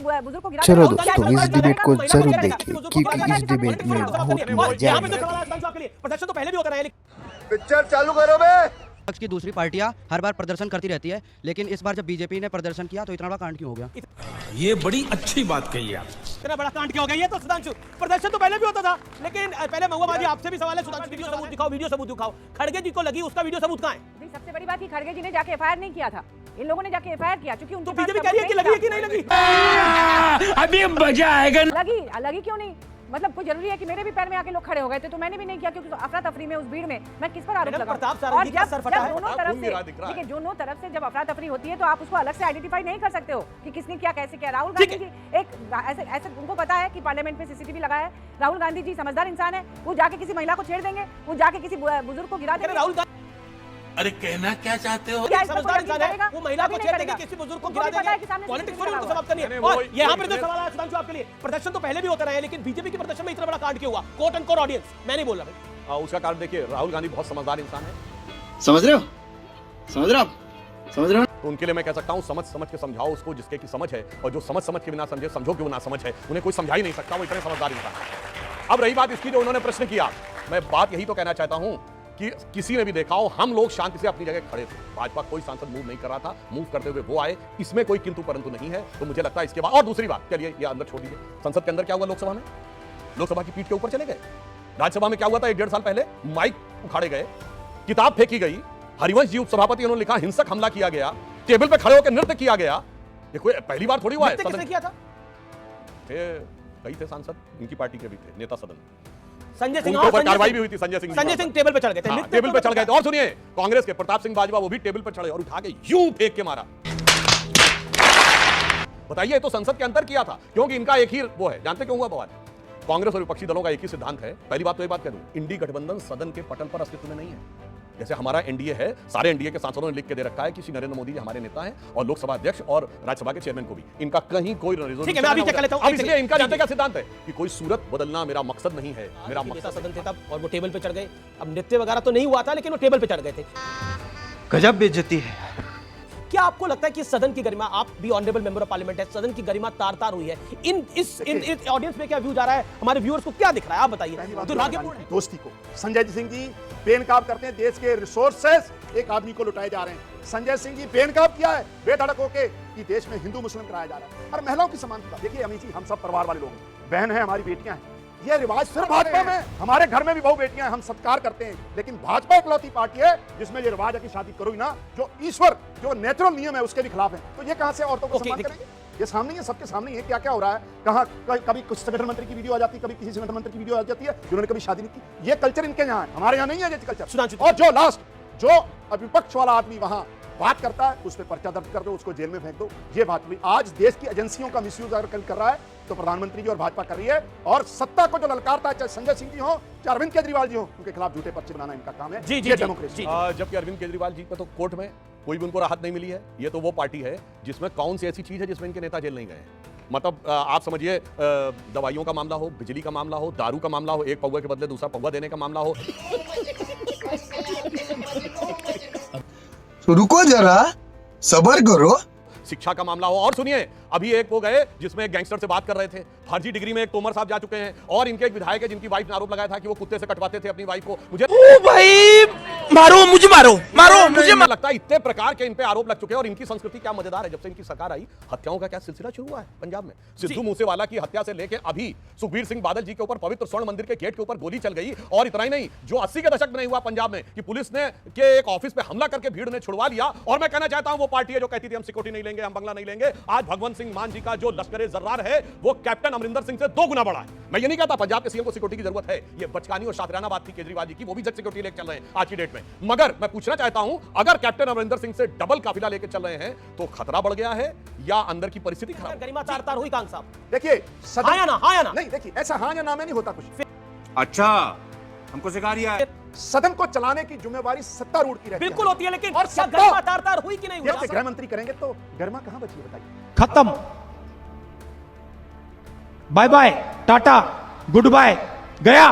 बुजुर्ग को गिरा। चलो दोस्तों इस डिबेट को जरूर देखें क्योंकि इस डिबेट में बहुत मजा आएगा। प्रदर्शन तो पहले भी होता रहा है। पिक्चर चालू करो बे। पक्ष की दूसरी पार्टियां हर बार प्रदर्शन करती रहती है, लेकिन इस बार जब बीजेपी ने प्रदर्शन किया तो इतना बड़ा कांड क्यों हो गया? ये बड़ी अच्छी बात कही आप। इतना बड़ा कांड क्यों हो गया? ये तो सुधांशु, प्रदर्शन तो पहले भी होता था, लेकिन पहले महुआ बाजी आपसे भी सवाल है। सुधांशु वीडियो सबूत दिखाओ। खड़गे जी को लगी, उसका वीडियो सबूत कहां है? सबसे बड़ी बात, खड़गे जी ने जाके एफआईआर नहीं किया था, इन लोगों ने जाके एफआईआर किया, क्योंकि उनको बीजेपी कह रही है कि लगी है कि नहीं लगी। अभी मजा आएगा। लगी क्यों नहीं? मतलब कोई जरूरी है कि मेरे भी पैर में आके लोग खड़े हो गए थे, तो मैंने भी नहीं किया, क्योंकि अफरा तफरी में उस भीड़ में मैं किस पर आरोप लगाऊं? और जब दोनों तरफ से जब अफरा तफरी होती है तो आप उसको अलग से आइडेंटिफाई नहीं कर सकते हो कि किसने क्या कैसे किया। राहुल गांधी जी एक ऐसे उनको पता है कि पार्लियामेंट में सीसीटीवी लगा है। राहुल गांधी जी समझदार इंसान है, वो जाके किसी महिला को छेड़ देंगे, वो जाके किसी बुजुर्ग को गिरा देंगे। राहुल अरे कहना क्या चाहते हो? समझदार इंसान है, वो महिला को छेड़ देंगे, किसी बुजुर्ग को गिरा देंगे। पॉलिटिक्स थोड़ी उनको समाप्त करनी है। और यहाँ पर जो सवाल है सुधांशु आपके लिए, प्रदर्शन तो पहले भी होता रहा है, लेकिन बीजेपी के प्रदर्शन में इतना बड़ा कांड क्यों हुआ? कोट एंड कोट ऑडियंस, मैं नहीं बोल रहा। उसका कारण देखिए, राहुल गांधी बहुत समझदार इंसान है। समझ रहे हो? तो उनके लिए मैं कह सकता हूं, समझ के समझाओ उसको जिसके की समझ है, और जो समझ के बिना समझे, समझो कि वो ना समझ है, उन्हें कोई समझा ही नहीं सकता। वो इतने समझदार इंसान है। अब रही बात इसकी जो उन्होंने प्रश्न किया, मैं बात यही तो कहना चाहता हूं कि किसी ने भी देखा हो, हम लोग शांति से अपनी जगह खड़े थे। भाजपा कोई सांसद मूव नहीं कर रहा था, मूव करते हुए वो आए, इसमें कोई किंतु परंतु नहीं है। तो मुझे लगता है इसके बाद, और दूसरी बात, चलिए ये अंदर छोड़ दीजिए, संसद के अंदर क्या हुआ? लोकसभा में लोकसभा की पीठ के ऊपर चले गए। राज्यसभा में क्या हुआ था? 1.5 साल पहले माइक उखाड़े गए, किताब फेंकी गई, हरिवंश जी उपसभापति उन्होंने लिखा हिंसक हमला किया गया, टेबल पे खड़े होकर नृत्य किया गया। ये कोई पहली बार थोड़ी हुआ है। किसने किया था? कई थे सांसद, इनकी पार्टी के भी थे, नेता सदन। संजय सिंह पर कार्रवाई भी हुई थी। संजय सिंह टेबल पे चढ़ गए थे। टेबल पे चढ़ गए थे। और सुनिए, कांग्रेस के प्रताप सिंह बाजवा वो भी टेबल पे चढ़े और उठा के यूं फेंक के मारा। बताइए, तो संसद के अंदर किया था, क्योंकि इनका एक ही वो है। जानते क्यों हुआ बवाल? कांग्रेस और विपक्षी दलों का एक ही सिद्धांत है। पहली बात तो ये बात कह दूं, इंडी गठबंधन सदन के पटल पर अस्तित्व में नहीं है। जैसे हमारा एनडीए है, सारे एनडीए के सांसदों ने लिख के दे रखा है कि श्री नरेंद्र मोदी जी हमारे नेता हैं, और लोकसभा अध्यक्ष और राज्यसभा के चेयरमैन को भी। इनका कहीं कोई ठीक है, मैं अभी चेक कर लेता हूं। इसलिए इनका जानते क्या सिद्धांत है कि कोई सूरत बदलना मेरा मकसद नहीं है। मेरा मकसद सदन थे तब, और वो टेबल पे चढ़ गए। अब नृत्य वगैरह तो नहीं हुआ था, लेकिन वो टेबल पे चढ़ गए थे। गजब बेइज्जती है। क्या आपको लगता है कि सदन की गरिमा, आप भी ऑनरेबल मेंबर ऑफ पार्लियामेंट है, सदन की गरिमा तार-तार हुई है? इस ऑडियंस में क्या व्यू जा रहा है? हमारे व्यूअर्स को क्या दिख रहा है, आप बताइए। दोस्ती को संजय सिंह जी बेनकाब करते हैं, देश के रिसोर्सेस एक आदमी को लुटाए जा रहे हैं। संजय सिंह जी बेनकाब किया है बेधड़क होके कि देश में हिंदू मुस्लिम कराया जा रहा है, और महिलाओं की समानता। देखिए अमित जी, हम सब परिवार वाले लोग हैं, बहन है, हमारी बेटियां हैं। ये रिवाज सिर्फ भाजपा में, हमारे घर में भी बहु बेटियां हैं, हम सत्कार करते हैं, लेकिन भाजपा इकलौती पार्टी है जिसमें ये रिवाज है कि शादी करो ही ना, जो ईश्वर जो नेचुरल नियम है उसके भी खिलाफ है। तो ये कहां से औरतों को सम्मान करेंगे? ये सामने है, सबके सामने है क्या क्या हो रहा है। कहां कभी कुछ संगठन मंत्री की वीडियो आ जाती है, कभी किसी संगठन मंत्री की वीडियो आ जाती है जिन्होंने कभी शादी नहीं की। ये कल्चर इनके यहाँ है, हमारे यहाँ नहीं है ये कल्चर। और जो लास्ट जो विपक्ष वाला आदमी वहां बात करता है, उस पर पर्चा दर्ज कर दो, उसको जेल में फेंक दो। ये बात हुई। आज देश की एजेंसियों का मिसयूज अगर कर रहा है तो प्रधानमंत्री जी और भाजपा कर रही है, और सत्ता को जो ललकारता है, चाहे संजय सिंह जी हो चाहे अरविंद केजरीवाल जी हो, उनके खिलाफ झूठे पर्चे बनाना इनका काम है। ये डेमोक्रेसी। जबकि अरविंद केजरीवाल जी पे तो कोर्ट में कोई भी उनको राहत नहीं मिली है। ये तो वो पार्टी है जिसमें कौन सी ऐसी चीज है जिसमें इनके नेता जेल नहीं गए। मतलब आप समझिए, दवाइयों का मामला हो, बिजली का मामला हो, दारू का मामला हो, एक पौवे के बदले दूसरा पौवा देने का मामला हो। रुको जरा, सबर करो। शिक्षा का मामला हो। और सुनिए, अभी एक वो गए जिसमें एक गैंगस्टर से बात कर रहे थे, फर्जी डिग्री में एक तोमर साहब जा चुके हैं, और इनके एक विधायक है जिनकी वाइफ ने आरोप लगाया था कि वो कुत्ते से कटवाते थे अपनी वाइफ को। मुझे भाई मारो मुझे, मारो मुझे। लगता है इतने प्रकार के इन पे आरोप लग चुके हैं। और इनकी संस्कृति क्या मजेदार है, जब से इनकी सरकार आई, हत्याओं का क्या सिलसिला शुरू हुआ है पंजाब में। सिद्धू मूसेवाला की हत्या से लेकर अभी सुखबीर सिंह बादल जी के ऊपर पवित्र स्वर्ण मंदिर के गेट के ऊपर गोली चल गई। और इतना ही नहीं, जो 80 के दशक में नहीं हुआ पंजाब में कि पुलिस ने के एक ऑफिस पे हमला करके भीड़ ने छुड़वा लिया। और मैं कहना चाहता हूं, वो पार्टी है जो कहती थी हम सिक्योरिटी नहीं लेंगे, हम बंगला नहीं लेंगे। आज भगवंत सिंह मान जी का जो लश्कर जर्रार है, वो कैप्टन अमरिंदर सिंह से 2 गुना बड़ा है। मैं ये नहीं कहता पंजाब के सीएम को सिक्योरिटी की जरूरत है, ये बचकानी और शातिराना बात थी केजरीवाल जी की, वो भी जब सिक्योरिटी लेकर चल रहे हैं आज की डेट में। मगर मैं पूछना चाहता हूं, अगर कैप्टन अमरिंदर सिंह से डबल काफिला लेकर चल रहे हैं तो खतरा बढ़ गया है या अंदर की परिस्थिति खराब? गरिमा तार-तार हुई कांग साहब। देखिए हाँ या ना नहीं, देखिए ऐसा हाँ या ना में नहीं होता कुछ। अच्छा, हमको सिखा रहा है। सदन को चलाने की जिम्मेवारी सत्तारूढ़ की रहती है। बिल्कुल होती है, लेकिन और गरिमा तार-तार हुई कि नहीं हुई? गृह मंत्री करेंगे तो गरिमा कहां बची बताइए? खत्म। Bye bye, tata, goodbye, गया।